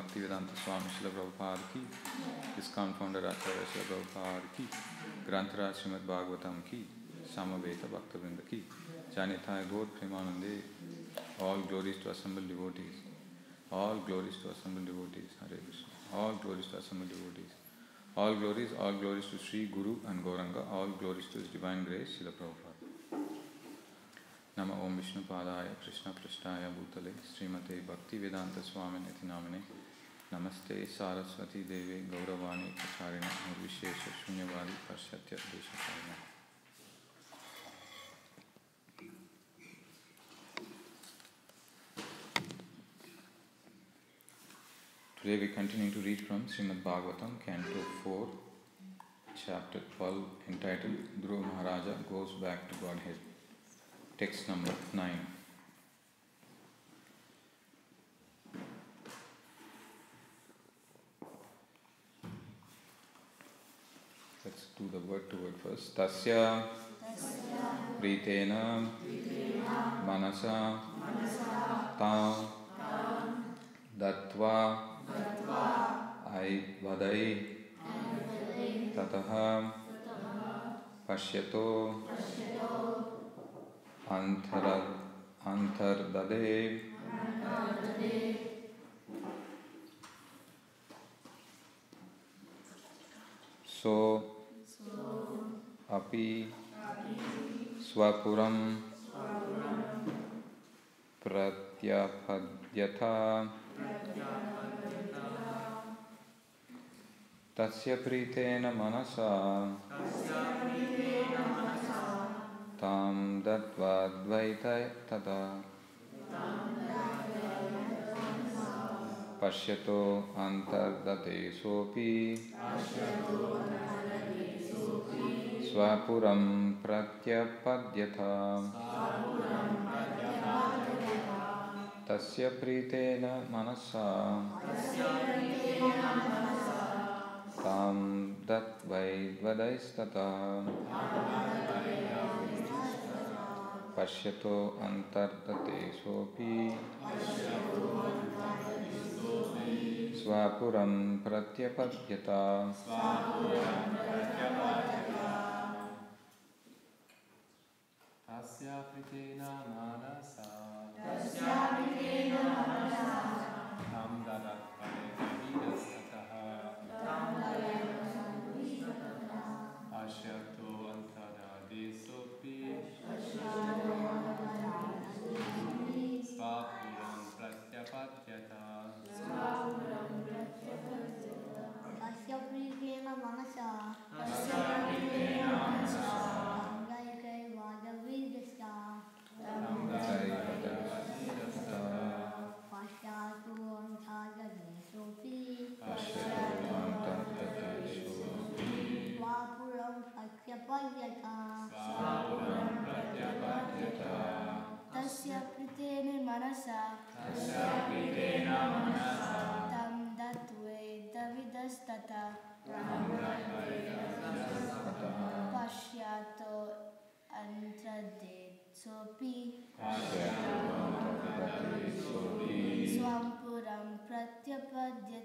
Bhaktivedanta Śrīmad Bhāgavatam Swami Prabhupada ki, ISKCON Founder-Acharya Prabhupada ki, Granthara Śrīmad Bhāgavatam ki, Samaveta Bhaktivedanta ki, Janithaya Gaur Premanande, all glories to assembled devotees, all glories to assembled devotees, Hare Krishna, all glories to assembled devotees, all glories to Sri Guru and Gauranga, all glories to His Divine Grace, Srila Prabhupada. Nama Om Vishnu Padaya Krishna Prasthaya Bhutale Srimate Bhaktivedanta Swami Niti Namane Namaste Saraswati Devi Gauravani Acharina Nirvishesha Shunyavadi Parshatya Deshakarina. Today we continue to read from Śrīmad Bhāgavatam, Canto 4, Chapter 12, entitled Dhruva Maharaja Goes Back to Godhead. Text number 9. Let's do the word to word first. Tasya Pritena Manasa Tam Dattva Ai Vadai tataha pashyato antardade so api swapuram pratyapadyata tasya pritena manasa tam datva dvaita tada pashyato antardate sopi swapuram pratyapadyata tasya pritena manasa tam datvai dvadaistata pashyato antardate sopi swapuram pratyapadyata tasya pritena manasa tam datvai dvadaistata pashyato antardate sopi swapuram pratyapadyata tasya pritena manasa tasya pritena manasa tam datvai davidastata pashyato antardate sopi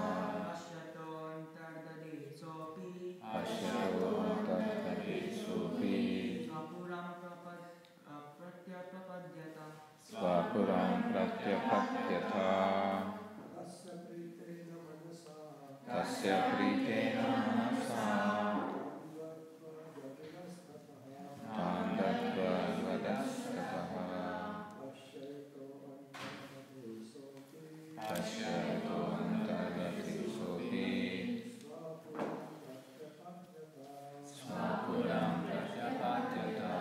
swapuram pratyapadyata tasya pritena manasa tam datvai davidastata pashyato antardate sopi swapuram pratyapadyata tasya pritena manasa tam datvai dvadaistata pashyato antardate sopi swapuram pratyapadyata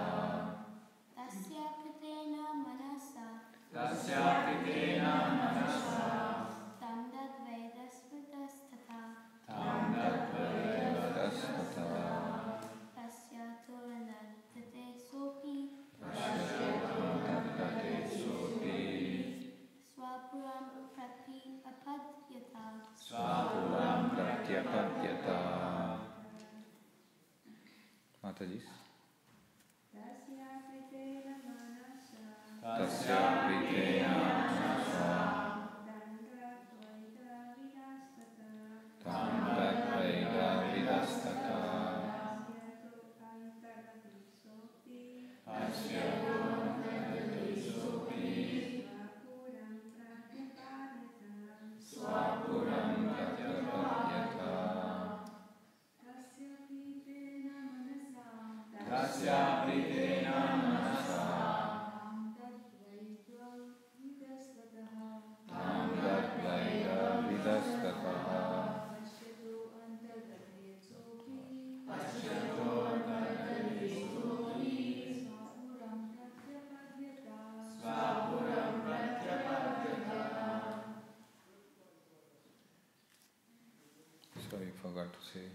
tasya pritena manasa tam datvai davidastata pashyato antardate sopi swapuram pratyapadyata Mataji. tasya pritena manasa Tasya pritena manasa tam datvai davidastata pashyato antardate sopi swapuram pratyapadyata tasya pritena manasa tam datvai davidastata pashyato antardate sopi swapuram pratyapadyata. So you forgot to say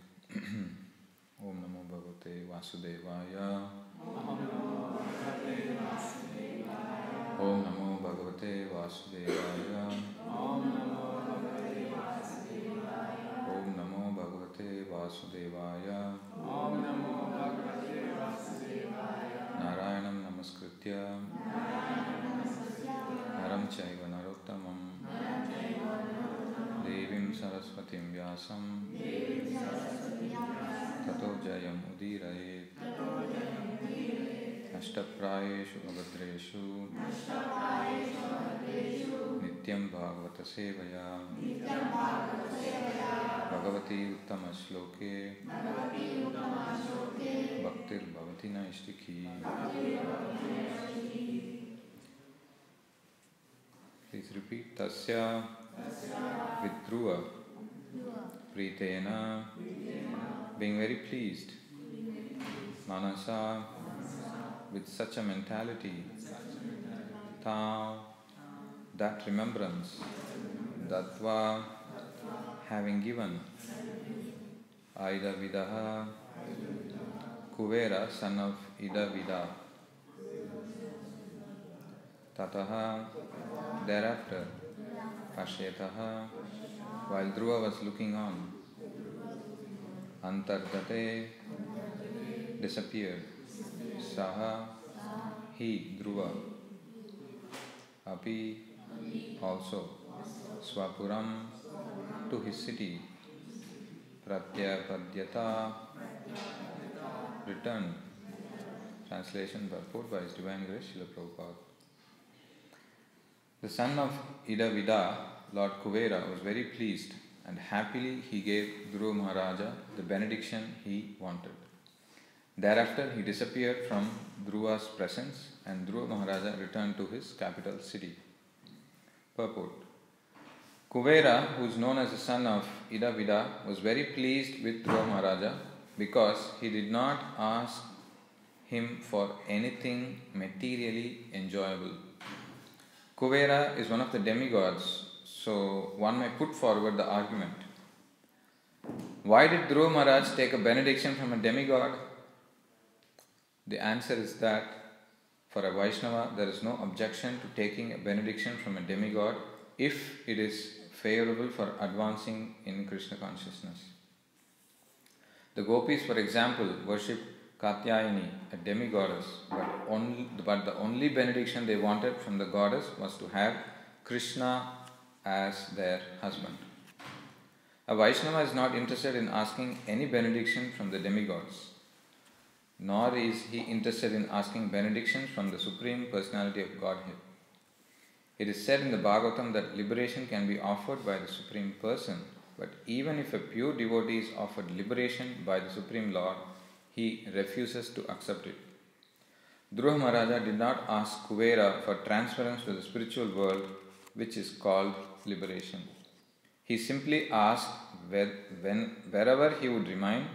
Om Namo Bhagavate Vasudevaya. Om Namo Bhagavate Vasudevaya. Om Namo Bhagavate Vasudevaya. Om Namo Bhagavate vyasam tato jayam udirayet ashtaprayeshu abhadreshu nityam bhagavata sevaya bhagavati uttama shloke bhaktir bhavati naistikhi. Please repeat. Tasya vidruva pritena, being very pleased, manasa, with such a mentality, ta, that remembrance, datva, having given, Aida Vidaha, Kuvera, son of Ida Vida, Tataha, thereafter, Pashyataha, while Dhruva was looking on, Antardate, disappeared, Saha, he, Dhruva, Api, also, Swapuram, to his city, Pratyapadyata, returned. Translation purport by His Divine Grace Srila Prabhupada. The son of Ida Vida, Lord Kuvera, was very pleased and happily he gave Dhruva Maharaja the benediction he wanted. Thereafter he disappeared from Dhruva's presence and Dhruva Maharaja returned to his capital city. Purport. Kuvera, who is known as the son of Ida Vida, was very pleased with Dhruva Maharaja because he did not ask him for anything materially enjoyable. Kuvera is one of the demigods, so one may put forward the argument. Why did Dhruva Maharaj take a benediction from a demigod? The answer is that for a Vaishnava there is no objection to taking a benediction from a demigod if it is favorable for advancing in Krishna consciousness. The gopis, for example, worship Katyayani, a demigoddess, but the only benediction they wanted from the goddess was to have Krishna as their husband. A Vaishnava is not interested in asking any benediction from the demigods, nor is he interested in asking benedictions from the Supreme Personality of Godhead. It is said in the Bhagavatam that liberation can be offered by the Supreme Person, but even if a pure devotee is offered liberation by the Supreme Lord, he refuses to accept it. Dhruva Maharaja did not ask Kuvera for transference to the spiritual world, which is called liberation. He simply asked wherever he would remain,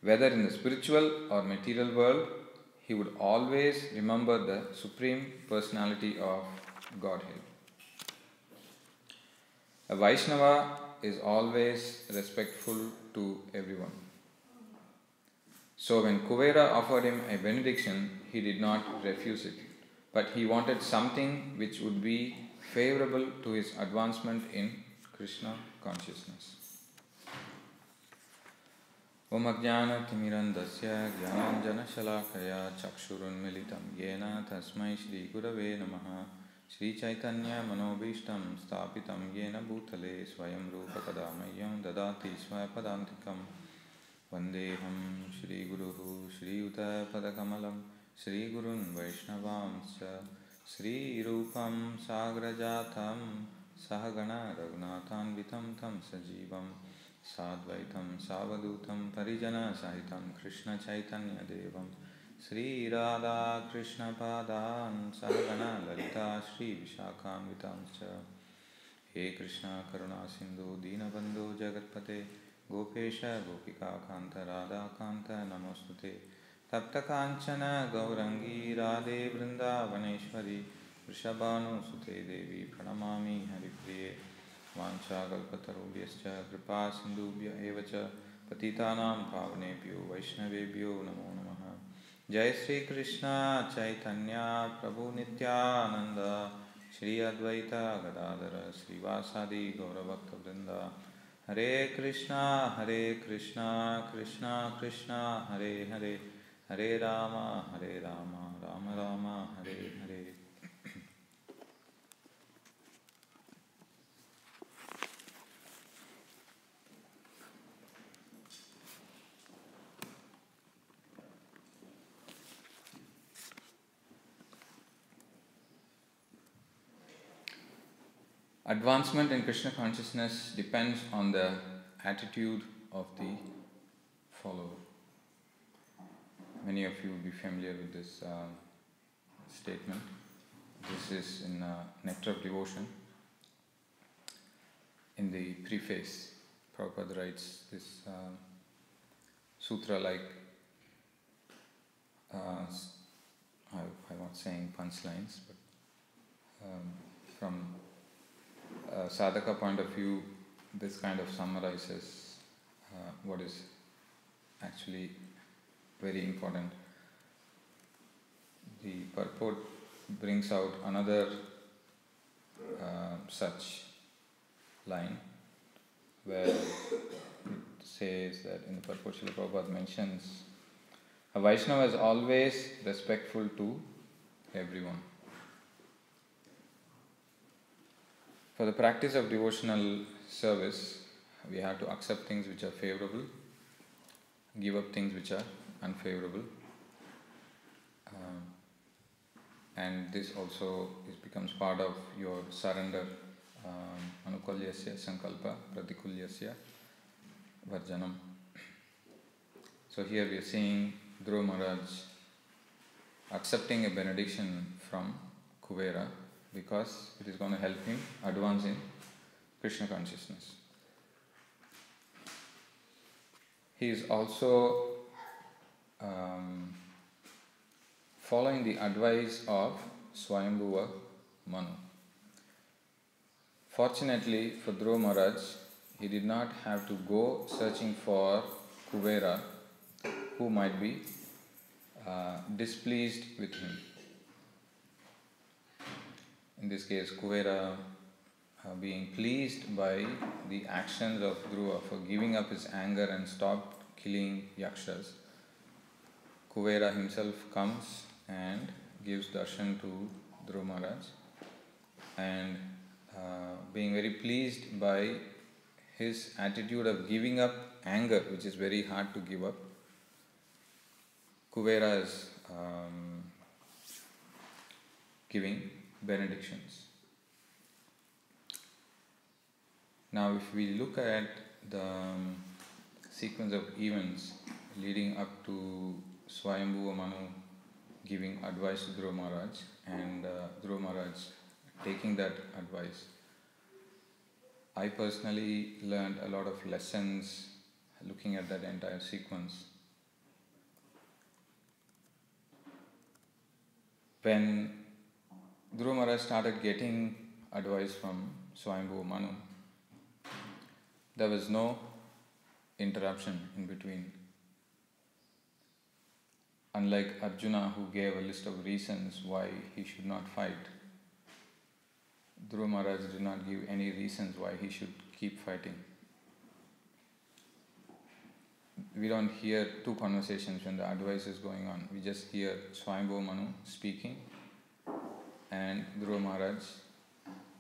whether in the spiritual or material world, he would always remember the Supreme Personality of Godhead. A Vaishnava is always respectful to everyone. So when Kuvera offered him a benediction, he did not refuse it, but he wanted something which would be favorable to his advancement in Krishna consciousness. Om Ajnana Timirandasya Jnananjana Shalakaya Chakshurunmilitam Yena Tasmai Shri Gurave Namaha Shri Chaitanya Manobishtam Stapitam Yena Bhutale Swayam Rupa Kadamayam Dadati Swapadantikam Vandeham Shri Guruhu Shri Uta Padakamalam Shri Gurun Vaishnavamsa Shri Rupam Sagrajatam Sahagana Raghunathanvitam Tam Sajivam Sadvaitam Savadutam Parijana Sahitam Krishna Chaitanya Devam Sri Radha Krishna Padan Sahagana Lalita Shri Vishakhanvitamcha He Krishna Karuna Sindhu Dinabandhu Jagatpate Gopesha Gopika Kanta Radha Kanta Namostute Tapta Kanchana Gaurangi Radhe Vrindavaneshwari Vrishabhanu Sute Devi Pranamami Haripriye Vanchagalpatarubhyascha Kripa Sindhubhya Evacha Patitanam Pavanebhyo Vaishnavebhyo Namo Namaha Jai Sri Krishna Chaitanya Prabhu Nityananda Shri Advaita Gadadara Srivasadi Gauravakta Vrinda Hare Krishna Krishna Krishna Hare Hare Hare Rama Rama Rama Hare Hare. Advancement in Krishna consciousness depends on the attitude of the follower. Many of you will be familiar with this statement. This is in Nectar of Devotion. In the preface, Prabhupada writes this sutra like, I'm not saying punchlines, but from a sadhaka point of view, this kind of summarizes what is actually very important. The purport brings out another such line where it says that in the purport Srila Prabhupada mentions a Vaishnava is always respectful to everyone. For the practice of devotional service, we have to accept things which are favorable, give up things which are unfavorable, and this also becomes part of your surrender. Anukulyasya sankalpa pratikulyasya varjanam. So here we are seeing Dhruva Maharaj accepting a benediction from Kuvera because it is going to help him advance in Krishna consciousness. He is also following the advice of Swayambhuva Manu. Fortunately for Dhruva Maharaj, he did not have to go searching for Kuvera who might be displeased with him. In this case, Kuvera being pleased by the actions of Dhruva for giving up his anger and stopped killing yakshas. Kuvera himself comes and gives darshan to Dhruva Maharaj, and being very pleased by his attitude of giving up anger, which is very hard to give up, Kuvera is giving benedictions. Now if we look at the sequence of events leading up to Swayambhuva Manu giving advice to Dhruva Maharaj and Dhruva Maharaj taking that advice, I personally learned a lot of lessons looking at that entire sequence. When Dhruva Maharaj started getting advice from Swayambhuva Manu, there was no interruption in between. Unlike Arjuna, who gave a list of reasons why he should not fight, Dhruva Maharaj did not give any reasons why he should keep fighting. We don't hear two conversations when the advice is going on. We just hear Swayambhuva Manu speaking and Dhruva Maharaj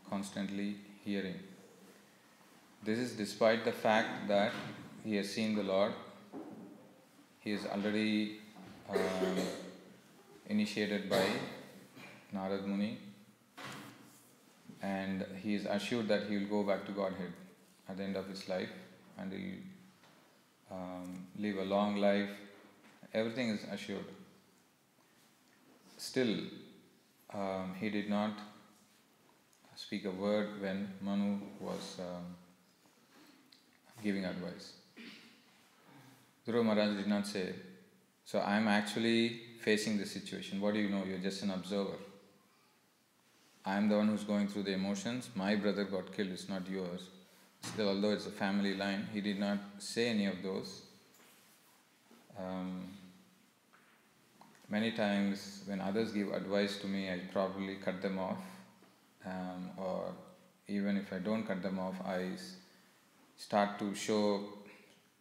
constantly hearing. This is despite the fact that he has seen the Lord. He is already initiated by Narad Muni, and he is assured that he will go back to Godhead at the end of his life, and he will live a long life. Everything is assured. Still, he did not speak a word when Manu was giving advice. Dhruva Maharaj did not say, "So I am actually facing this situation. What do you know? You're just an observer. I am the one who's going through the emotions. My brother got killed, it's not yours." Still, although it's a family line, he did not say any of those. Many times when others give advice to me, I probably cut them off, or even if I don't cut them off, I start to show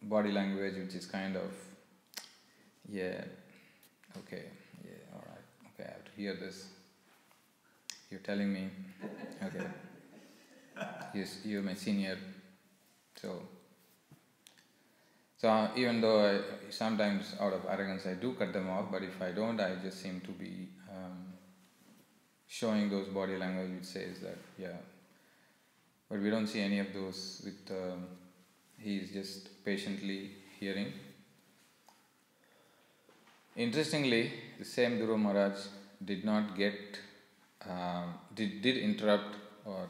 body language which is kind of, yeah, okay, yeah, alright, okay, I have to hear this. You're telling me, okay, yes, you're my senior, so even though sometimes out of arrogance I do cut them off, but if I don't, I just seem to be showing those body language which says that, yeah, But we don't see any of those with, he is just patiently hearing. Interestingly, the same Dhruva Maharaj did not get, did interrupt or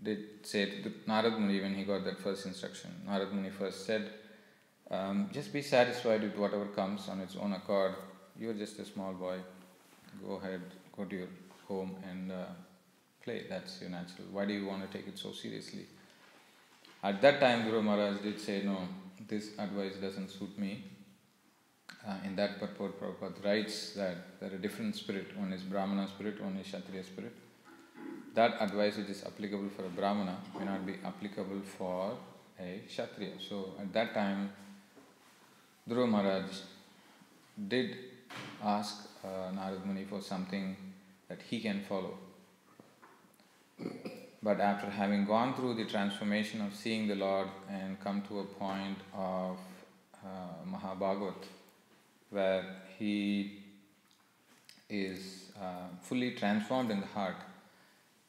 did say to Narad Muni when he got that first instruction. Narad Muni first said, just be satisfied with whatever comes on its own accord. You are just a small boy. Go ahead, go to your home and play. That's your natural. Why do you want to take it so seriously? At that time, Dhruva Maharaj did say, no, this advice doesn't suit me. In that purport, Prabhupada writes that there are different spirit. One is Brahmana spirit, one is Kshatriya spirit. That advice which is applicable for a Brahmana may not be applicable for a Kshatriya. So at that time, Dhruva Maharaj did ask Narad Muni for something that he can follow. But after having gone through the transformation of seeing the Lord and come to a point of Mahabhagavat, where he is fully transformed in the heart,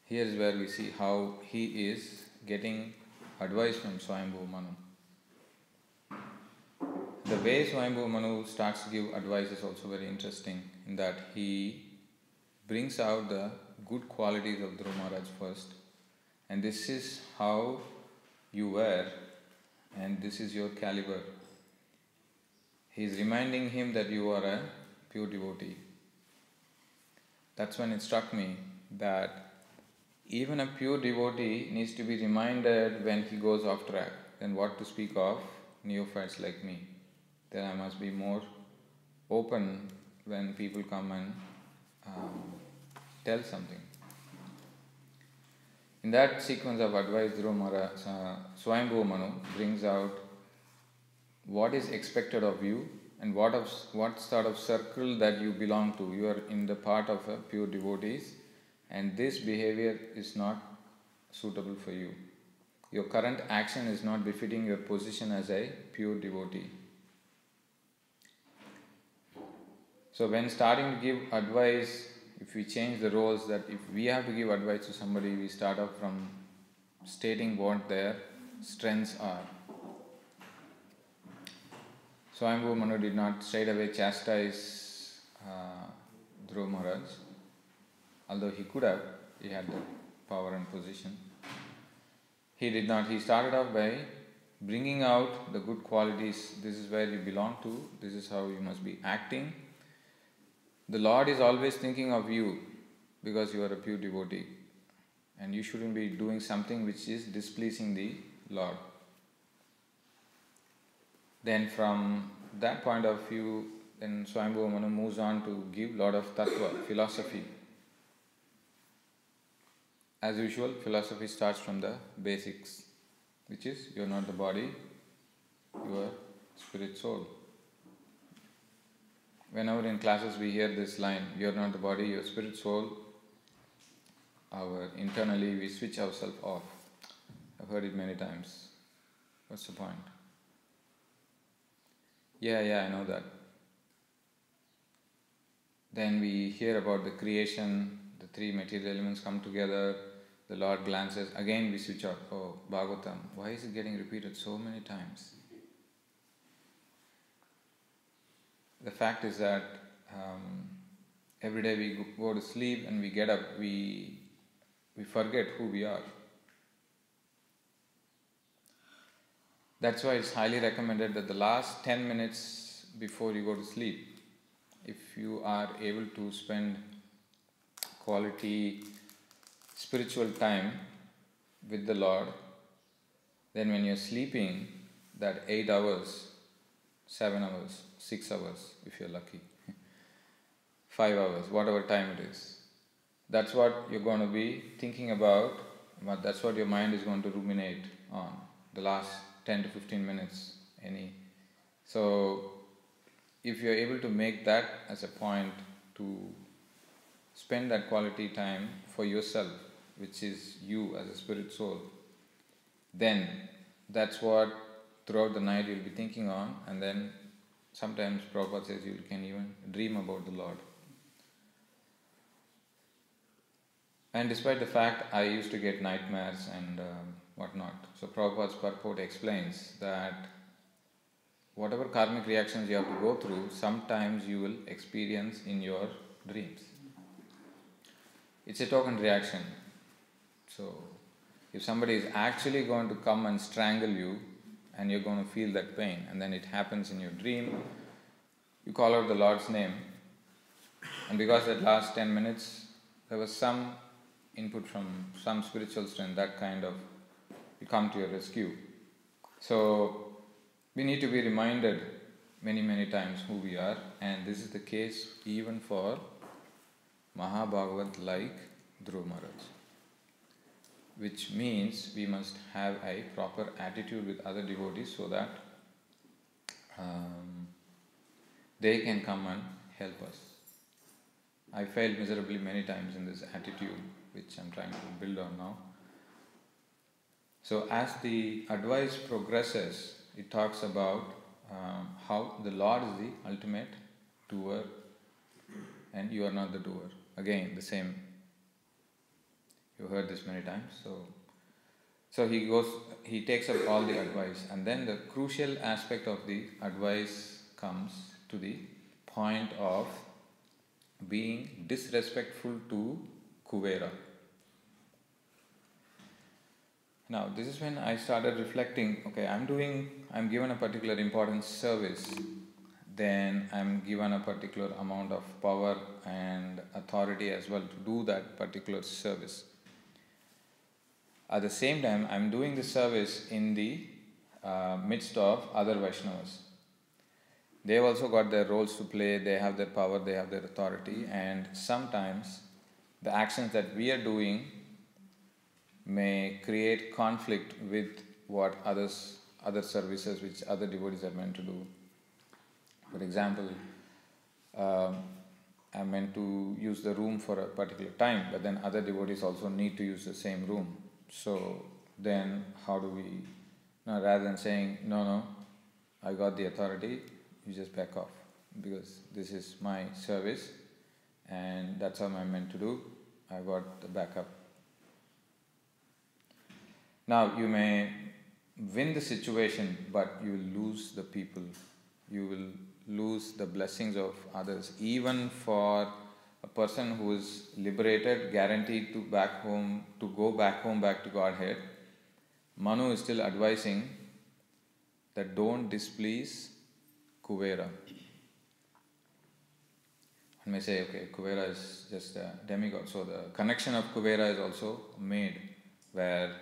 here is where we see how he is getting advice from Swayambhuva Manu. The way Swayambhuva Manu starts to give advice is also very interesting, in that he brings out the good qualities of Dhruva Maharaj first, and this is how you were, and this is your caliber. He is reminding him that you are a pure devotee. That's when it struck me that even a pure devotee needs to be reminded when he goes off track. Then what to speak of neophytes like me? Then I must be more open when people come and tell something. In that sequence of advice, Dhruva Maharaj, Swayambhuva Manu brings out what is expected of you and what sort of circle that you belong to. You are in the part of a pure devotees, and this behavior is not suitable for you. Your current action is not befitting your position as a pure devotee. So when starting to give advice, if we change the roles, that if we have to give advice to somebody, we start off from stating what their strengths are. Swayambhuva Manu did not straight away chastise Dhruva Maharaj, although he could have, he had the power and position. He did not. He started off by bringing out the good qualities. This is where you belong to, this is how you must be acting. The Lord is always thinking of you because you are a pure devotee, and you shouldn't be doing something which is displeasing the Lord. Then from that point of view, then Swayambhuva Manu moves on to give lot of tattva, philosophy. As usual, philosophy starts from the basics, which is you are not the body, you are spirit soul. Whenever in classes we hear this line, you are not the body, you are spirit soul, internally we switch ourselves off. I've heard it many times. What's the point? Yeah, I know that. Then we hear about the creation, the three material elements come together, the Lord glances, again we switch off. Oh, Bhagavatam, why is it getting repeated so many times? The fact is that every day we go to sleep and we get up, we forget who we are. That's why it's highly recommended that the last 10 minutes before you go to sleep, if you are able to spend quality spiritual time with the Lord, then when you're sleeping, that 8 hours, 7 hours, 6 hours, if you're lucky, 5 hours, whatever time it is, that's what you're going to be thinking about, but that's what your mind is going to ruminate on, the last 10 to 15 minutes. So, if you're able to make that as a point to spend that quality time for yourself, which is you as a spirit soul, then that's what throughout the night you'll be thinking on, and then sometimes Prabhupada says you can even dream about the Lord. And despite the fact I used to get nightmares and whatnot, so Prabhupada's purport explains that whatever karmic reactions you have to go through, sometimes you will experience in your dreams. It's a token reaction. So, if somebody is actually going to come and strangle you, and you're going to feel that pain, and then it happens in your dream, you call out the Lord's name, and because that last 10 minutes, there was some input from some spiritual strength, that kind of will come to your rescue. So, we need to be reminded many times who we are, and this is the case even for Mahabhagavat like Dhruva Maharaj. Which means we must have a proper attitude with other devotees so that they can come and help us. I failed miserably many times in this attitude, which I'm trying to build on now. So as the advice progresses, it talks about how the Lord is the ultimate doer and you are not the doer. Again, the same. You heard this many times. So he takes up all the advice, and then the crucial aspect of the advice comes to the point of being disrespectful to Kuvera. Now, this is when I started reflecting, okay, I'm given a particular important service, then I'm given a particular amount of power and authority as well to do that particular service. At the same time, I'm doing the service in the midst of other Vaishnavas. They've also got their roles to play, they have their power, they have their authority, and sometimes the actions that we are doing may create conflict with what other services which other devotees are meant to do. For example, I'm meant to use the room for a particular time, but then other devotees also need to use the same room. So then how do we, rather than saying, no, I got the authority, you just back off, because this is my service and that's what I'm meant to do, I got the backup. Now you may win the situation, but you will lose the people, you will lose the blessings of others. Even for a person who is liberated, guaranteed to go back home, back to Godhead, Manu is still advising that don't displease Kuvera. One may say, okay, Kuvera is just a demigod. So the connection of Kuvera is also made, where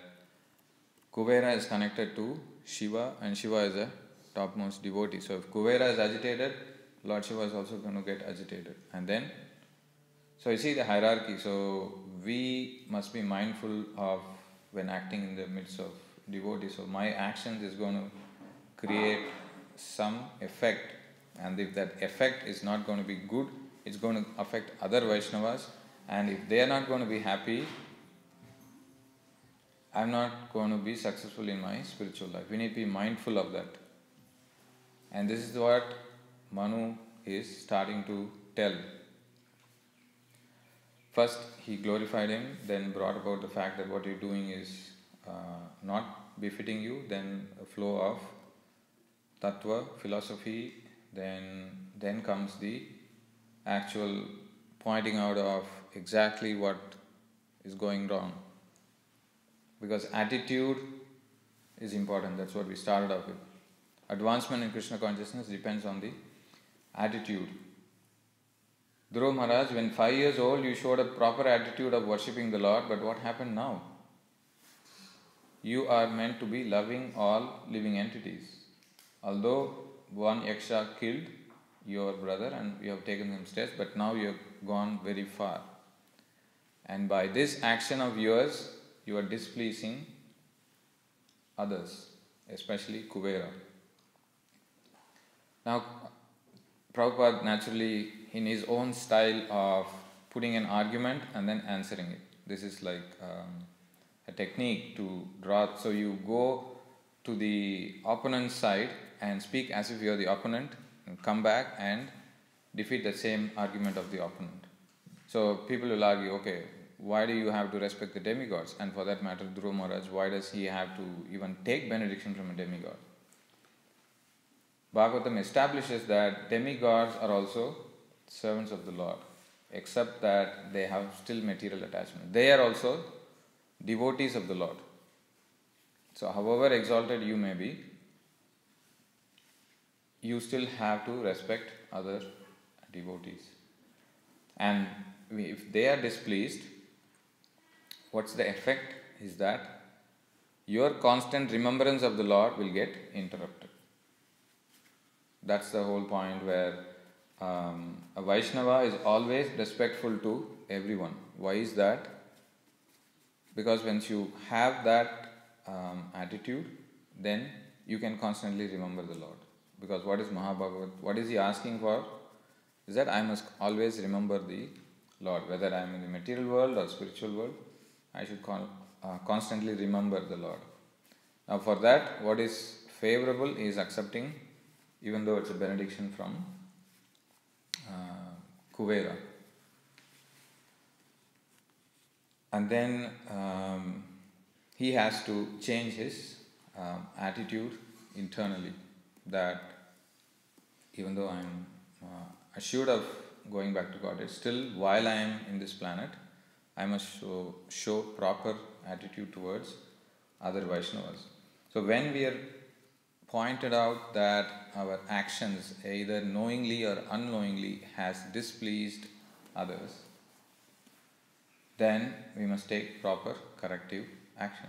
Kuvera is connected to Shiva, and Shiva is a topmost devotee. So if Kuvera is agitated, Lord Shiva is also going to get agitated. And then, so you see the hierarchy. So we must be mindful of when acting in the midst of devotees. So my actions is going to create some effect, and if that effect is not going to be good, it's going to affect other Vaishnavas, and if they are not going to be happy, I'm not going to be successful in my spiritual life. We need to be mindful of that. And this is what Manu is starting to tell. First, he glorified him, then brought about the fact that what you're doing is not befitting you, then a flow of tattva, philosophy, then comes the actual pointing out of exactly what is going wrong. Because attitude is important, that's what we started off with. Advancement in Krishna consciousness depends on the attitude. Dhruva Maharaj, when 5 years old, you showed a proper attitude of worshipping the Lord, but what happened now? You are meant to be loving all living entities. Although one Yaksha killed your brother and you have taken him steps, but now you have gone very far. And by this action of yours, you are displeasing others, especially Kuvera. Now, Prabhupada naturally, in his own style of putting an argument and then answering it. This is like a technique to draw. So you go to the opponent's side and speak as if you are the opponent, and come back and defeat the same argument of the opponent. So people will argue, okay, why do you have to respect the demigods? And for that matter, Dhruva Maharaj, why does he have to even take benediction from a demigod? Bhagavatam establishes that demigods are also servants of the Lord, except that they have still material attachment. They are also devotees of the Lord. So however exalted you may be, you still have to respect other devotees. And if they are displeased, what's the effect is that your constant remembrance of the Lord will get interrupted. That's the whole point where a Vaishnava is always respectful to everyone. Why is that? Because once you have that attitude, then you can constantly remember the Lord. Because what is Mahabhagavat? What is he asking for? Is that I must always remember the Lord. Whether I am in the material world or spiritual world, I should constantly remember the Lord. Now for that, what is favorable is accepting, even though it's a benediction from Kuvera. And then he has to change his attitude internally, that even though I am assured of going back to Godhead, still while I am in this planet, I must show proper attitude towards other Vaishnavas. So when we are pointed out that our actions, either knowingly or unknowingly, has displeased others, then we must take proper corrective action.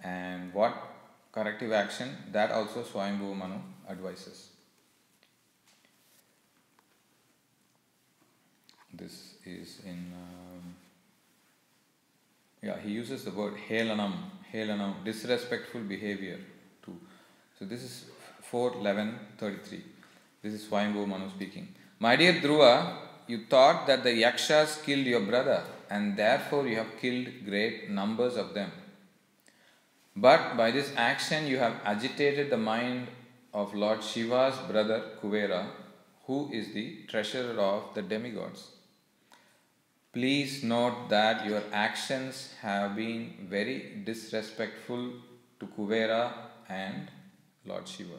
And what corrective action? That also Swayambhuva Manu advises. This is in, he uses the word helanam, disrespectful behavior too. So this is 4:11:33. This is Swayambhuva Manu speaking. My dear Dhruva, you thought that the yakshas killed your brother, and therefore you have killed great numbers of them. But by this action you have agitated the mind of Lord Shiva's brother Kuvera, who is the treasurer of the demigods. Please note that your actions have been very disrespectful to Kuvera and Lord Shiva.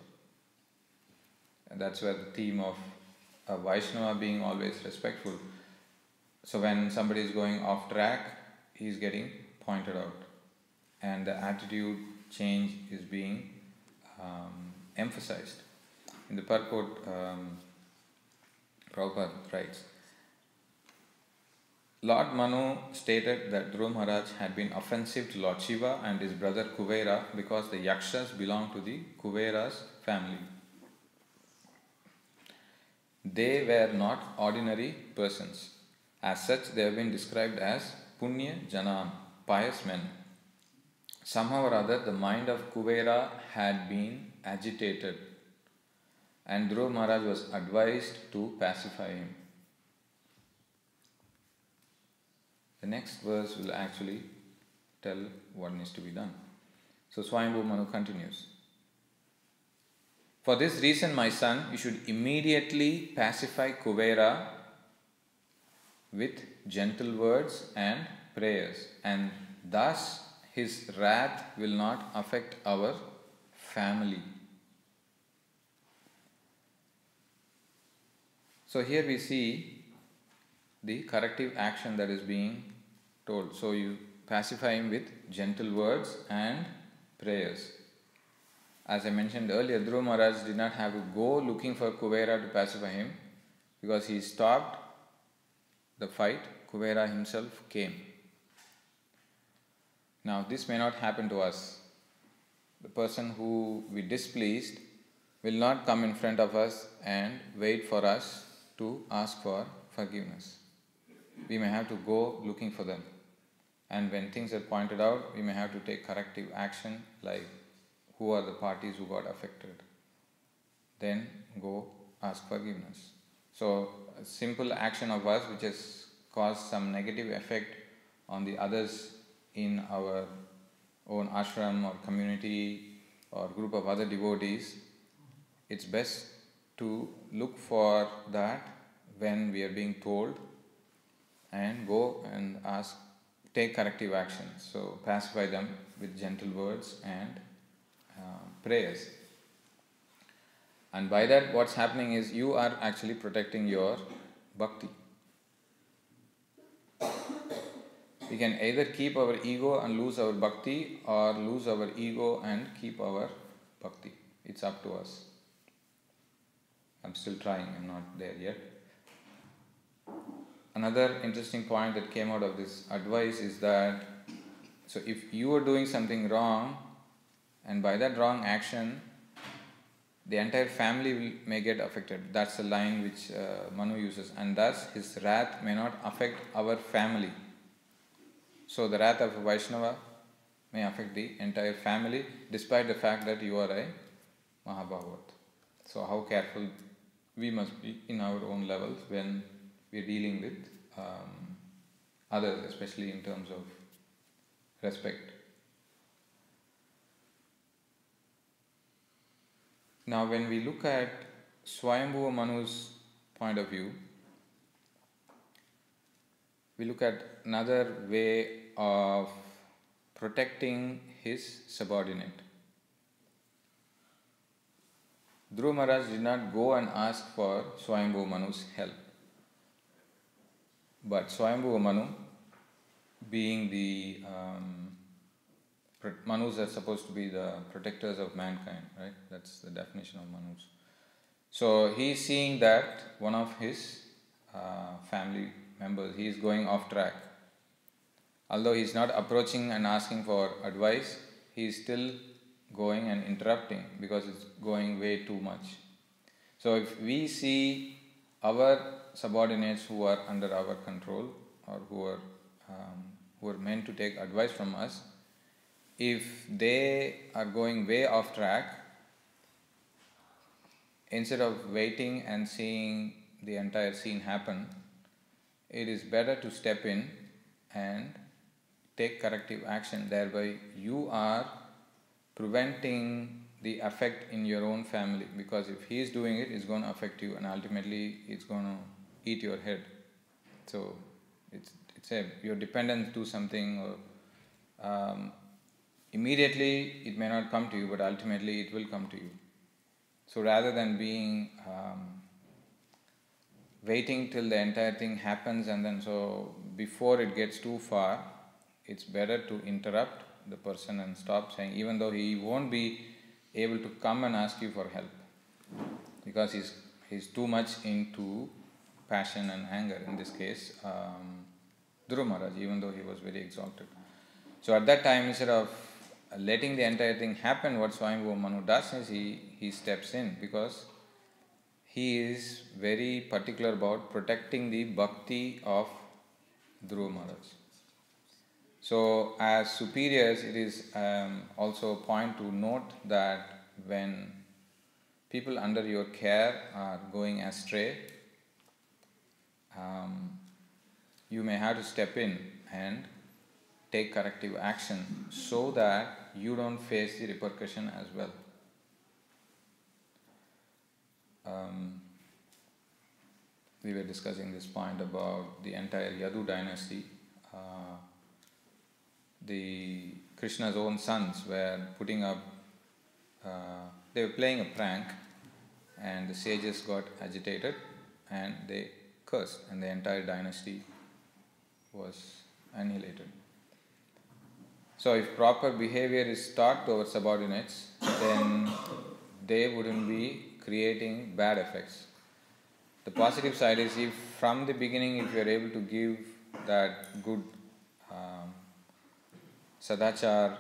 And that's where the theme of a Vaishnava being always respectful. So when somebody is going off track, he is getting pointed out. And the attitude change is being emphasized. In the purport, Prabhupada writes, Lord Manu stated that Dhruva Maharaj had been offensive to Lord Shiva and his brother Kuvera because the Yakshas belonged to the Kuvera's family. They were not ordinary persons. As such, they have been described as Punya Janam, pious men. Somehow or other, the mind of Kuvera had been agitated, and Dhruva Maharaj was advised to pacify him. The next verse will actually tell what needs to be done. So Swayambhuva Manu continues. For this reason, my son, you should immediately pacify Kuvera with gentle words and prayers, and thus his wrath will not affect our family. So here we see the corrective action that is being told. So you pacify him with gentle words and prayers. As I mentioned earlier, Dhruva Maharaj did not have to go looking for Kuvera to pacify him, because he stopped the fight. Kuvera himself came. Now this may not happen to us. The person who we displeased will not come in front of us and wait for us to ask for forgiveness. We may have to go looking for them. And when things are pointed out, we may have to take corrective action, like who are the parties who got affected. Then go ask forgiveness. So a simple action of us which has caused some negative effect on the others in our own ashram or community or group of other devotees, it's best to look for that when we are being told and go and take corrective action. So pacify them with gentle words and prayers. And by that, what's happening is you are actually protecting your bhakti. We can either keep our ego and lose our bhakti, or lose our ego and keep our bhakti. It's up to us. I'm still trying, I'm not there yet. Another interesting point that came out of this advice is that, so if you are doing something wrong, and by that wrong action, the entire family may get affected. That's the line which Manu uses, and thus his wrath may not affect our family. So the wrath of a Vaishnava may affect the entire family, despite the fact that you are a Mahabhagavat. So how careful we must be in our own levels when we are dealing with others, especially in terms of respect. Now when we look at Swayambhuva Manu's point of view, we look at another way of protecting his subordinate. Dhruva Maharaj did not go and ask for Swayambhuva Manu's help. But Swayambhuva Manu, being the Manus are supposed to be the protectors of mankind, right? That's the definition of Manus. So he is seeing that one of his family members, he is going off track. Although he is not approaching and asking for advice, he is still going and interrupting because it's going way too much. So if we see our subordinates who are under our control, or who are meant to take advice from us, if they are going way off track, instead of waiting and seeing the entire scene happen, it is better to step in and take corrective action. Thereby you are preventing the effect in your own family, because if he is doing it, it's going to affect you and ultimately it's going to eat your head. So you're dependent to something, or immediately it may not come to you, but ultimately it will come to you. So rather than being waiting till the entire thing happens and then so before it gets too far, it's better to interrupt the person and stop saying, even though he won't be able to come and ask you for help, because he's too much into passion and anger. In this case, Dhruva Maharaj, even though he was very exalted. So at that time, instead of letting the entire thing happen, what Swayambhuva Manu does is he steps in, because he is very particular about protecting the bhakti of Dhruva Maharaj. So as superiors, it is also a point to note that when people under your care are going astray, you may have to step in and take corrective action so that you don't face the repercussion as well. We were discussing this point about the entire Yadu dynasty. The Krishna's own sons were putting up, they were playing a prank, and the sages got agitated and they cursed, and the entire dynasty was annihilated. So if proper behavior is taught to our subordinates, then they wouldn't be creating bad effects. The positive side is, if from the beginning, if you are able to give that good sadachar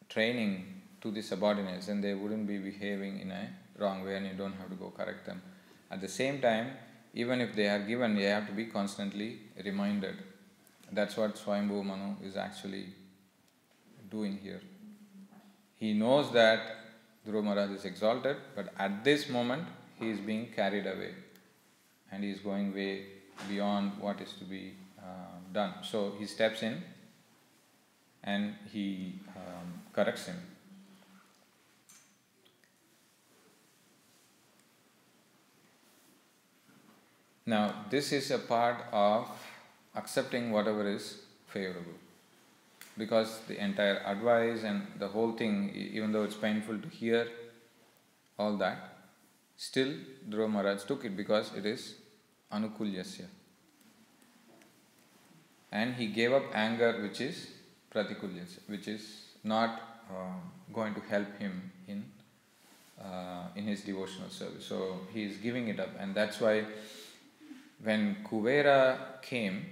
training to the subordinates, then they wouldn't be behaving in a wrong way and you don't have to go correct them. At the same time, even if they are given, they have to be constantly reminded. That's what Swayambhuva Manu is actually doing here. He knows that Dhruva Maharaj is exalted, but at this moment he is being carried away and he is going way beyond what is to be done. So he steps in and he corrects him. Now, this is a part of accepting whatever is favorable. Because the entire advice and the whole thing, even though it's painful to hear all that, still Dhruva Maharaj took it because it is anukulyasya. And he gave up anger which is pratikulyasya, which is not going to help him in his devotional service. So he is giving it up, and that's why when Kuvera came,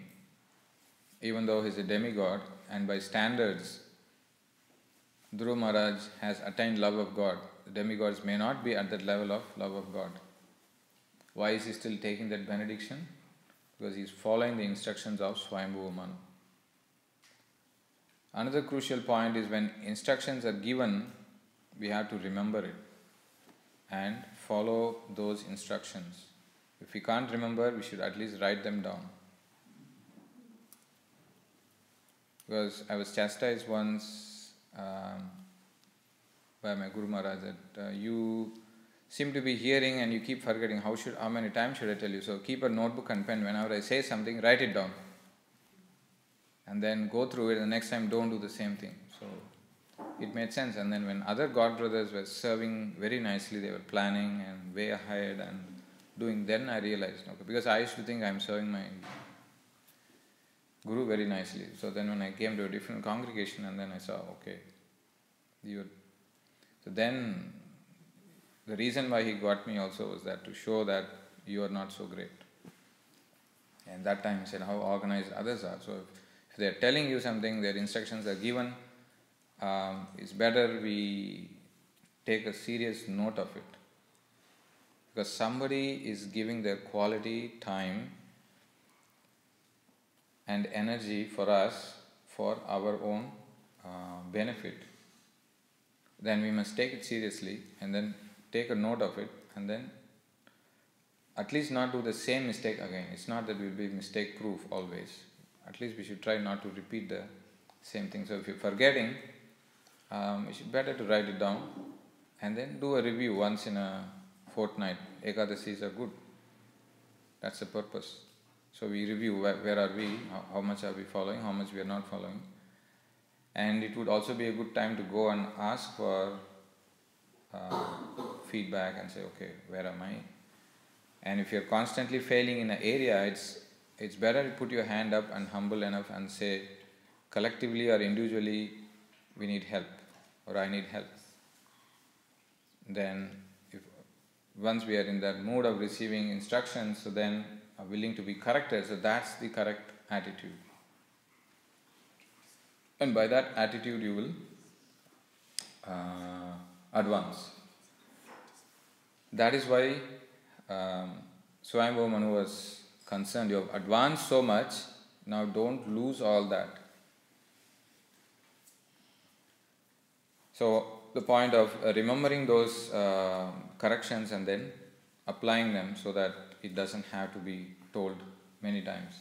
even though he is a demigod, and by standards Dhruva Maharaj has attained love of God, the demigods may not be at that level of love of God. Why is he still taking that benediction? Because he is following the instructions of Swayambhuva Manu. Another crucial point is when instructions are given, we have to remember it and follow those instructions. If we can't remember, we should at least write them down. Because I was chastised once by my Guru Maharaj that you seem to be hearing and you keep forgetting. How many times should I tell you? So keep a notebook and pen. Whenever I say something, write it down. And then go through it, and the next time don't do the same thing. So it made sense. And then when other God brothers were serving very nicely, they were planning and way ahead and doing, then I realized, okay, because I used to think I'm serving my Guru very nicely. So then when I came to a different congregation, and then I saw, okay, so then the reason why he got me also was that to show that you are not so great. And that time he said how organized others are. So if they are telling you something, their instructions are given, it's better we take a serious note of it. Because somebody is giving their quality time and energy for us for our own benefit. Then we must take it seriously and then take a note of it, and then at least not do the same mistake again. It's not that we'll be mistake proof always. At least we should try not to repeat the same thing. So if you're forgetting, it's better to write it down and then do a review once in a fortnight. Ekadasis are good. That's the purpose. So we review where are we, how much are we following, how much we are not following. And it would also be a good time to go and ask for feedback and say, okay, where am I? And if you're constantly failing in an area, it's better to put your hand up and humble enough and say, collectively or individually, we need help, or I need help. Then, once we are in that mood of receiving instructions, so then are willing to be corrected, so that's the correct attitude. And by that attitude you will advance. That is why Swayambhuva Manu was concerned. You have advanced so much, now don't lose all that. So the point of remembering those corrections and then applying them so that it doesn't have to be told many times.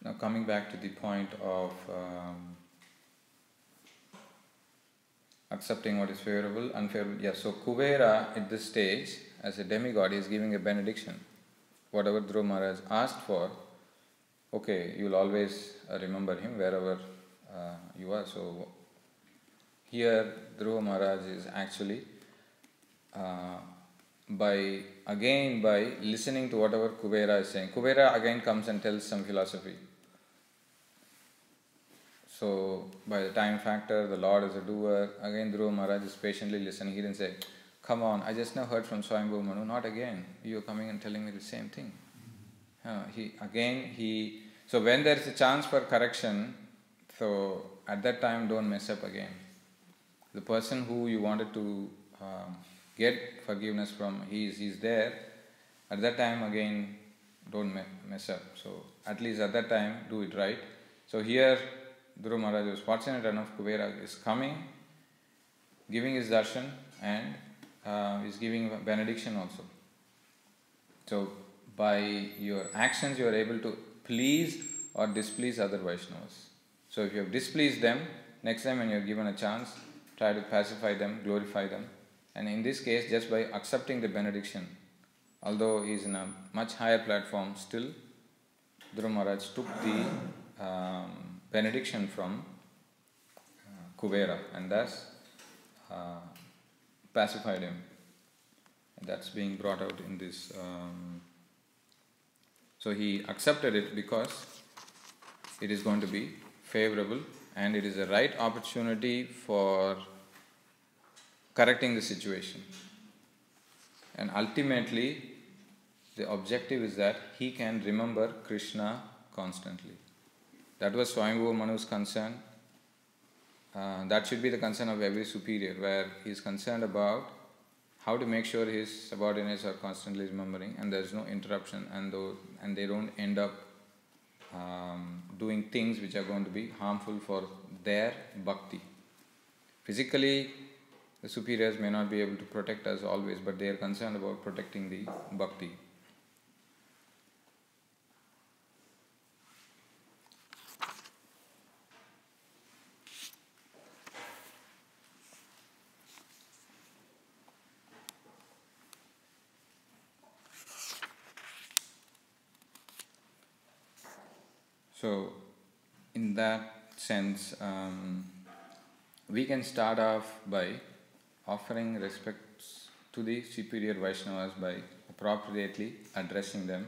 Now coming back to the point of accepting what is favorable, unfavorable. Yes, so Kuvera at this stage, as a demigod, is giving a benediction. Whatever Dhruva Maharaj asked for, okay, you will always remember him wherever you are. So here Dhruva Maharaj is actually by listening to whatever Kuvera is saying. Kuvera again comes and tells some philosophy. So by the time factor, the Lord is a doer. Again Dhruva Maharaj is patiently listening. He didn't say, come on, I just now heard from Swayambhuva Manu, not again. You are coming and telling me the same thing. So when there is a chance for correction, so at that time don't mess up again. The person who you wanted to get forgiveness from, he's there. At that time again, don't mess up. So at least at that time, do it right. So here, Dhruva Maharaj was fortunate enough, Kuvera is coming, giving his darshan, and is giving a benediction also. So by your actions you are able to please or displease other Vaishnavas. So if you have displeased them, next time when you are given a chance, try to pacify them, glorify them. And in this case, just by accepting the benediction, although he is in a much higher platform, still Dhruva Maharaj took the benediction from Kuvera and thus pacified him. And that's being brought out in this. So he accepted it because it is going to be favorable and it is a right opportunity for correcting the situation. And ultimately, the objective is that he can remember Krishna constantly. That was Swami Manu's concern. That should be the concern of every superior, where he is concerned about how to make sure his subordinates are constantly remembering and there is no interruption and they don't end up doing things which are going to be harmful for their bhakti. Physically, the superiors may not be able to protect us always, but they are concerned about protecting the bhakti. So, in that sense, we can start off by offering respects to the superior Vaishnavas by appropriately addressing them.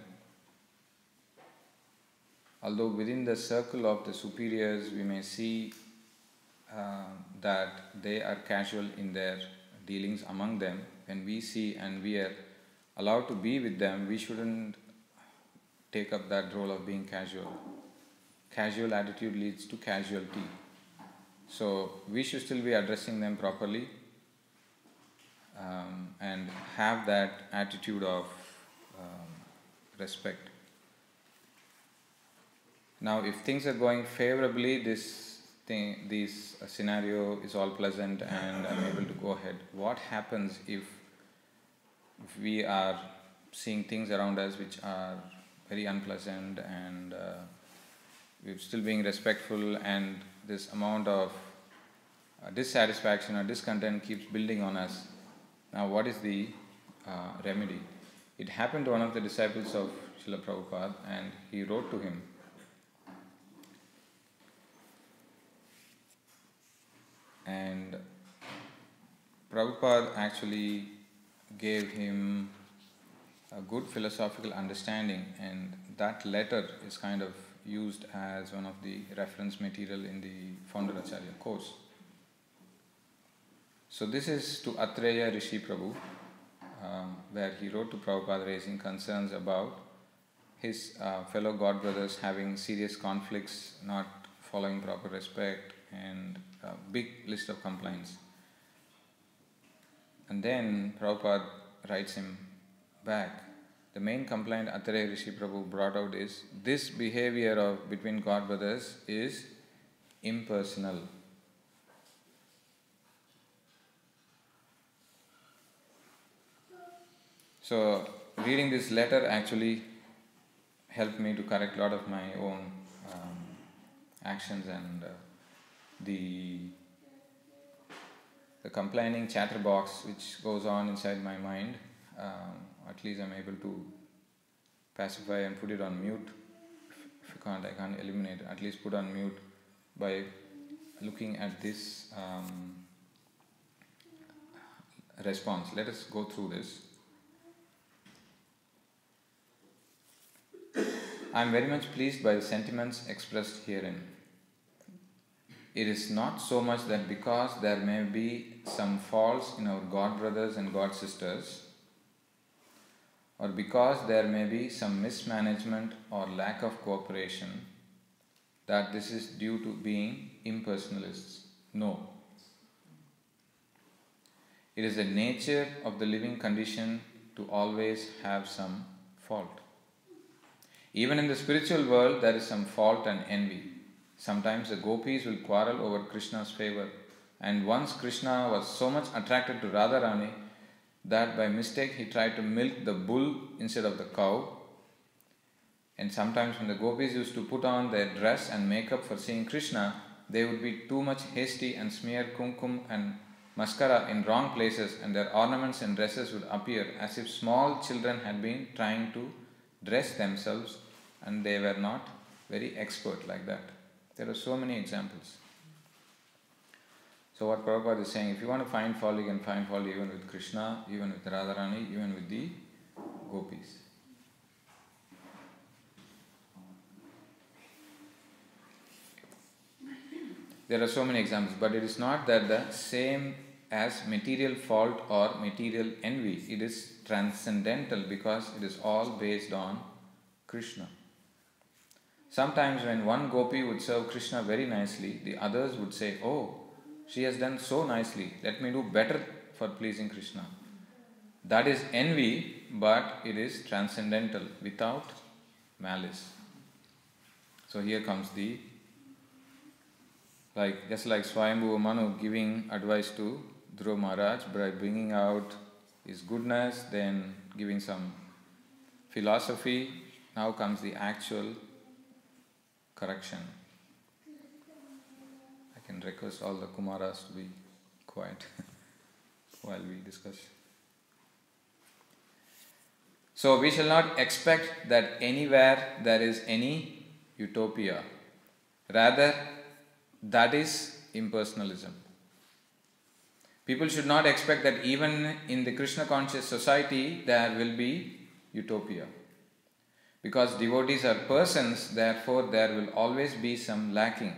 Although within the circle of the superiors we may see that they are casual in their dealings among them, when we see and we are allowed to be with them, we shouldn't take up that role of being casual. Casual attitude leads to casualty. So we should still be addressing them properly and have that attitude of respect. Now, if things are going favorably, this scenario is all pleasant and I'm able to go ahead. What happens if we are seeing things around us which are very unpleasant and we're still being respectful and this amount of dissatisfaction or discontent keeps building on us? Now, what is the remedy? It happened to one of the disciples of Srila Prabhupada and he wrote to him. And Prabhupada actually gave him a good philosophical understanding, and that letter is kind of used as one of the reference material in the Founder-Acharya course. So this is to Atreya Rishi Prabhu, where he wrote to Prabhupada raising concerns about his fellow God brothers having serious conflicts, not following proper respect, and a big list of complaints. And then Prabhupada writes him back. The main complaint Atreya Rishi Prabhu brought out is this behavior between God brothers is impersonal. So reading this letter actually helped me to correct a lot of my own actions and the complaining chatterbox which goes on inside my mind. At least I'm able to pacify and put it on mute. If I can't eliminate it, at least put on mute by looking at this response. Let us go through this. I am very much pleased by the sentiments expressed herein. It is not so much that because there may be some faults in our God brothers and God sisters, or because there may be some mismanagement or lack of cooperation, that this is due to being impersonalists. No. It is the nature of the living condition to always have some fault. Even in the spiritual world, there is some fault and envy. Sometimes the gopis will quarrel over Krishna's favor, and once Krishna was so much attracted to Radharani that by mistake he tried to milk the bull instead of the cow. And sometimes when the gopis used to put on their dress and makeup for seeing Krishna, they would be too much hasty and smear kumkum and mascara in wrong places, and their ornaments and dresses would appear as if small children had been trying to dress themselves and they were not very expert like that. There are so many examples. So what Prabhupada is saying, if you want to find fault, you can find fault even with Krishna, even with Radharani, even with the gopis. There are so many examples, but it is not that the same as material fault or material envy. It is transcendental because it is all based on Krishna. Sometimes when one gopi would serve Krishna very nicely, the others would say, "Oh, she has done so nicely, let me do better for pleasing Krishna." That is envy, but it is transcendental, without malice. So here comes just like Swayambhuva Manu giving advice to Dhruva Maharaj by bringing out his goodness, then giving some philosophy. Now comes the actual correction. I can request all the Kumaras to be quiet while we discuss. So we shall not expect that anywhere there is any utopia. Rather, that is impersonalism. People should not expect that even in the Krishna conscious society there will be utopia. Because devotees are persons, therefore there will always be some lacking.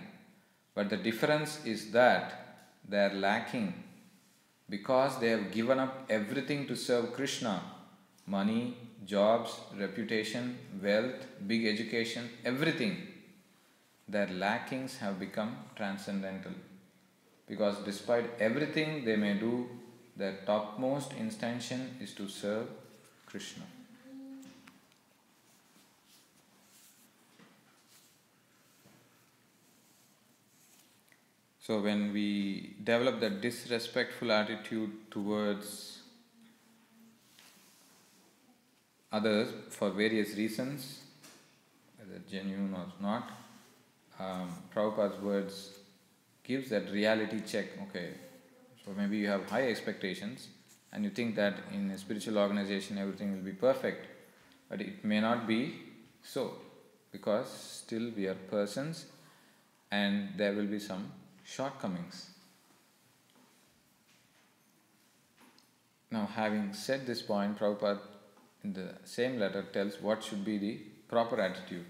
But the difference is that they are lacking because they have given up everything to serve Krishna. Money, jobs, reputation, wealth, big education, everything. Their lackings have become transcendental. Because despite everything they may do, their topmost intention is to serve Krishna. So when we develop that disrespectful attitude towards others for various reasons, whether genuine or not, Prabhupada's words gives that reality check. Okay, so maybe you have high expectations and you think that in a spiritual organization everything will be perfect, but it may not be so, because still we are persons and there will be some shortcomings. Now, having said this point, Prabhupada in the same letter tells what should be the proper attitude.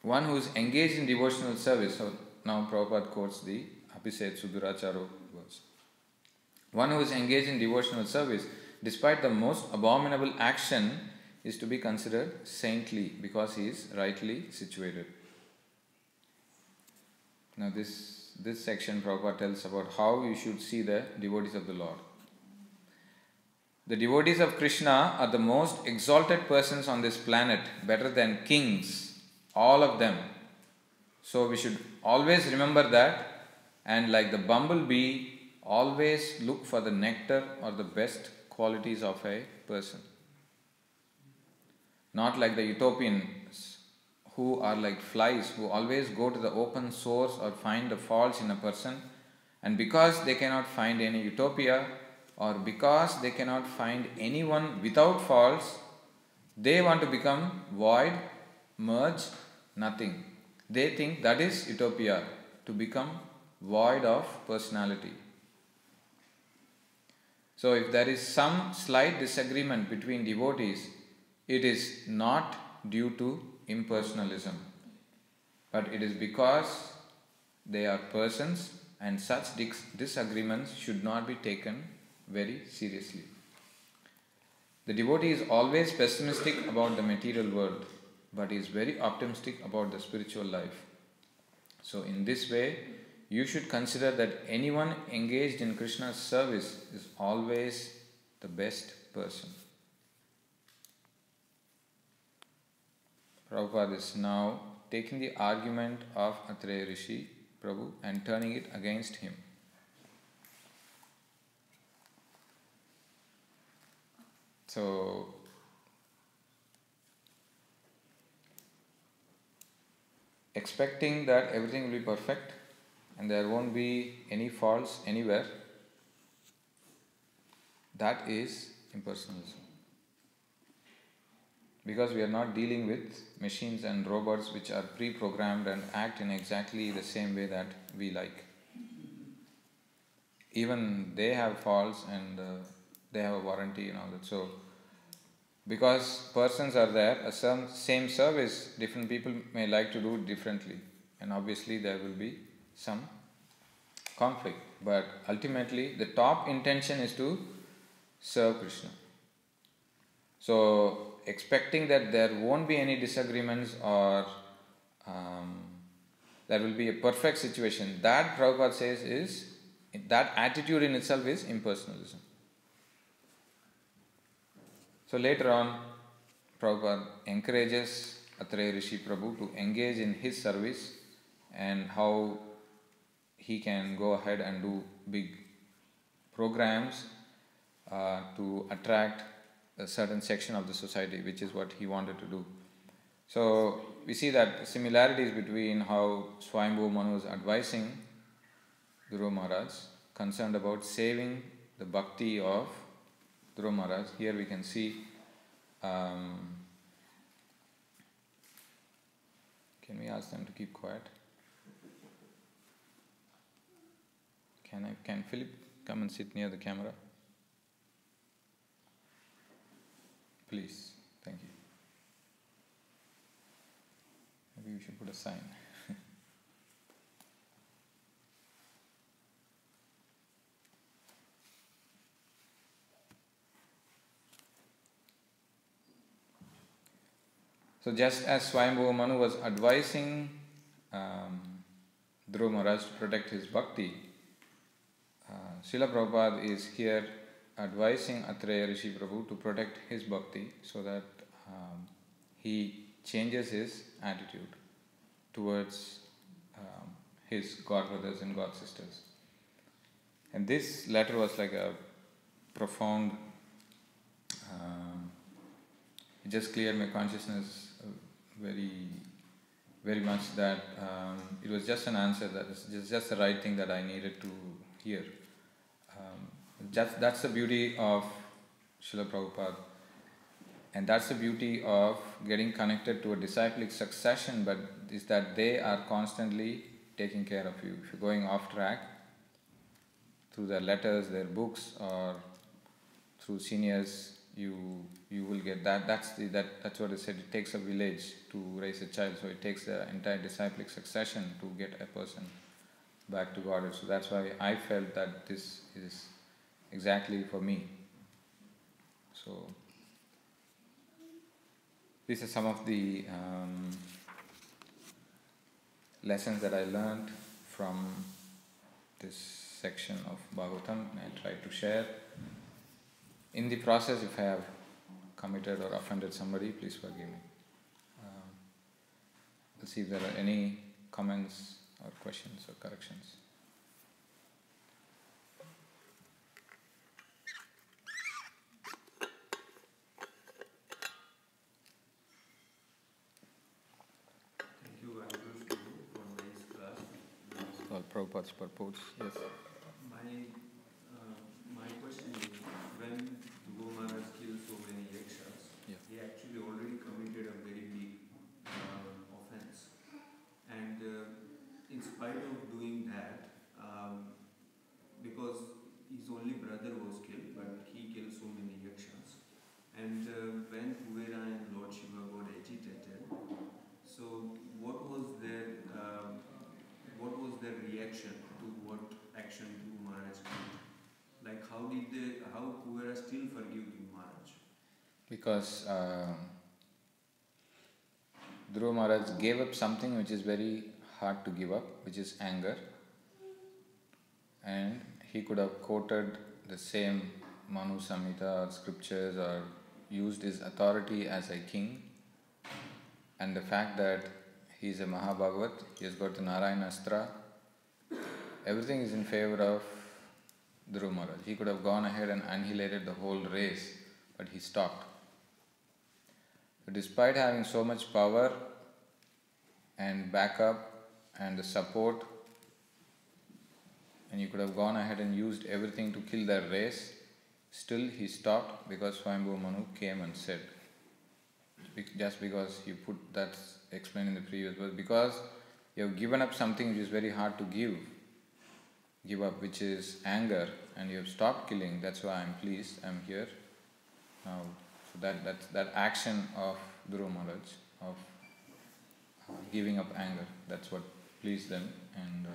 One who is engaged in devotional service, so now Prabhupada quotes the Abhiset Suduracharo verse. One who is engaged in devotional service, despite the most abominable action, is to be considered saintly because he is rightly situated. Now this section Prabhupada tells about how you should see the devotees of the Lord. The devotees of Krishna are the most exalted persons on this planet, better than kings, all of them. So we should always remember that, and like the bumblebee, always look for the nectar or the best qualities of a person. Not like the utopians who are like flies, who always go to the open source or find the faults in a person, and because they cannot find any utopia, or because they cannot find anyone without faults, they want to become void, merge, nothing. They think that is utopia, to become void of personality. So if there is some slight disagreement between devotees, it is not due to impersonalism, but it is because they are persons, and such disagreements should not be taken very seriously. The devotee is always pessimistic about the material world, but is very optimistic about the spiritual life. So in this way, you should consider that anyone engaged in Krishna's service is always the best person. Prabhupada is now taking the argument of Atreya Rishi Prabhu and turning it against him. So, expecting that everything will be perfect and there won't be any faults anywhere, that is impersonalism. Because we are not dealing with machines and robots which are pre-programmed and act in exactly the same way that we like. Even they have faults and they have a warranty and all that. So, because persons are there, a same service, different people may like to do differently. And obviously there will be some conflict. But ultimately, the top intention is to serve Krishna. So, expecting that there won't be any disagreements or there will be a perfect situation, that Prabhupada says is, that attitude in itself is impersonalism. So later on, Prabhupada encourages Atreya Rishi Prabhu to engage in his service and how he can go ahead and do big programs to attract a certain section of the society, which is what he wanted to do. So we see that similarities between how Swami Manu was advising Dhruva Maharaj, concerned about saving the bhakti of Dhruva Maharaj. Here we can see, can we ask them to keep quiet? Can Philip come and sit near the camera? Please, thank you. Maybe we should put a sign. So just as Swami Manu was advising Dhruva Maharaj to protect his bhakti, Srila Prabhupada is here advising Atreya Rishi Prabhu to protect his bhakti so that he changes his attitude towards his god brothers and god sisters. And this letter was like a profound, it just cleared my consciousness very, very much that it was just an answer, that is just the right thing that I needed to hear. That's the beauty of Srila Prabhupada, and that's the beauty of getting connected to a disciplic succession, but is that they are constantly taking care of you. If you're going off track through their letters, their books, or through seniors, you will get that. That's what it said. It takes a village to raise a child, so it takes the entire disciplic succession to get a person back to Godhead. So that's why I felt that this is exactly for me. So these are some of the lessons that I learned from this section of Bhagavatam, and I try to share. In the process, if I have committed or offended somebody, please forgive me. Let's see if there are any comments or questions or corrections. Thank you very much for nice class. All Prabhupada's purports, yes. My question is, when Dhruva Maharaj killed so many yakshas, he actually already committed a very big offense. And in spite of doing that, because his only brother was killed, but he killed so many yakshas. And when Kuvera and Lord Shiva got agitated, so what was their reaction to what action Dhruva Maharaj did? Like how Kuvera still forgive Dhruva Maharaj? Because Dhruva Maharaj gave up something which is very hard to give up, which is anger. And he could have quoted the same Manu Samhita or scriptures or used his authority as a king. And the fact that he is a Mahabhagavat, he has got the Narayanastra, everything is in favor of Dhruva Maharaj. He could have gone ahead and annihilated the whole race, but he stopped. But despite having so much power, and backup and the support, and you could have gone ahead and used everything to kill that race. Still he stopped because Swayambhu Manu came and said, just because you put that explained in the previous verse, because you have given up something which is very hard to give up, which is anger, and you have stopped killing. That's why I'm pleased, I'm here now. So that action of Dhruva Maharaj of giving up anger, that's what pleased them. And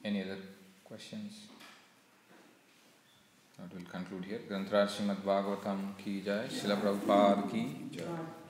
any other questions? That will conclude here. Śrīmad Bhāgavatam ki jai, Śrīla Prabhupada ki jai.